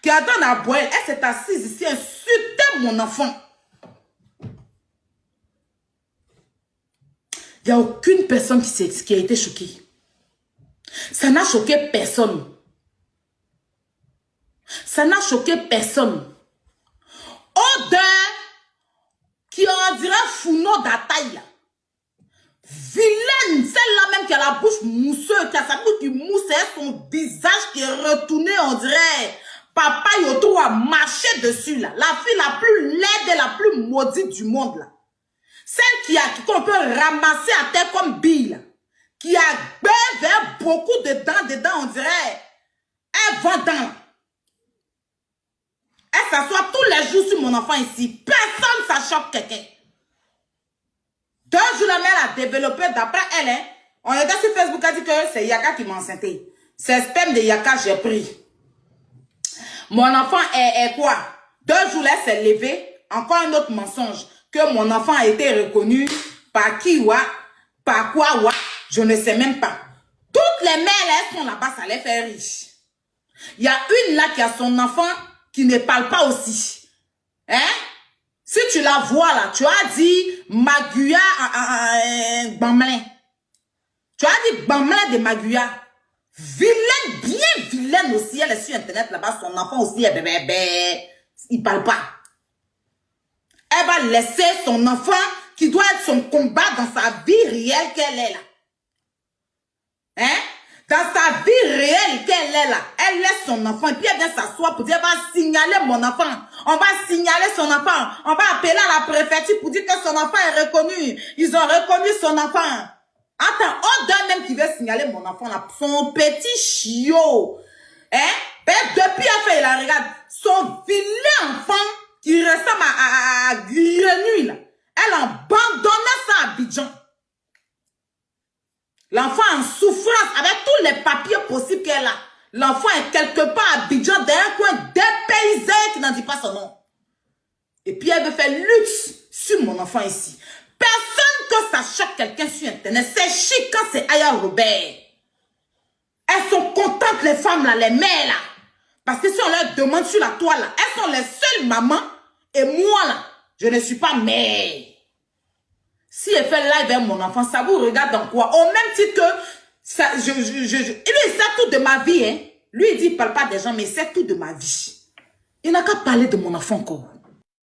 qui attend à boire. Elle s'est assise ici, insultait mon enfant. Il n'y a aucune personne qui a été choquée. Ça n'a choqué personne. Ça n'a choqué personne. Odeur qui on dirait Founo d'Ataï. Vilaine, celle-là même qui a la bouche mousseuse, qui a sa bouche qui mousse, et son visage qui est retourné, on dirait Papa Yoto a marché dessus là. La fille la plus laide et la plus maudite du monde là. Celle qu'on peut ramasser à terre comme bille là. Qui a vers beaucoup de dents, on dirait. Elle vend dans. Elle s'assoit tous les jours sur mon enfant ici. Personne ça choque quelqu'un. 2 jours, la mère a développé, d'après elle, hein, on était sur Facebook, a dit que c'est Yaka qui m'a enceinté. C'est sperme de Yaka, j'ai pris. Mon enfant est quoi? 2 jours, elle s'est levée. Encore un autre mensonge. Que mon enfant a été reconnu par qui, par quoi, je ne sais même pas. Toutes les mères, elles sont là-bas, ça les fait riches. Il y a une là qui a son enfant qui ne parle pas aussi. Hein? Si tu la vois là, tu as dit Maguya Bamlin. Tu as dit Bamlin de Maguya. Vilaine, bien vilaine aussi. Elle est sur internet là-bas. Son enfant aussi est bébé. Il parle pas. Elle va laisser son enfant qui doit être son combat dans sa vie réelle qu'elle est là. Hein? Dans sa vie réelle qu'elle est là, elle laisse son enfant et puis elle vient s'asseoir pour dire, elle va signaler mon enfant. On va signaler son enfant. On va appeler à la préfecture pour dire que son enfant est reconnu. Ils ont reconnu son enfant. Attends, on même qui veut signaler mon enfant là, son petit chiot. Hein? Ben, depuis elle fait, il regarde, son vilain enfant qui ressemble à Grenouille là. Elle abandonne ça à Abidjan. L'enfant en souffrance avec tous les papiers possibles qu'elle a. L'enfant est quelque part à Abidjan, dans un coin dépaysé qui n'en dit pas son nom. Et puis elle veut faire luxe sur mon enfant ici. Personne que ça choque quelqu'un sur internet. C'est chic quand c'est Aya Robert. Elles sont contentes les femmes là, les mères là. Parce que si on leur demande sur la toile là, elles sont les seules mamans. Et moi là, je ne suis pas mère. Si elle fait live avec mon enfant, ça vous regarde dans quoi? Au même titre que ça, lui, il sait tout de ma vie, hein. Lui, il dit, il parle pas des gens, mais il sait tout de ma vie. Il n'a qu'à parler de mon enfant encore.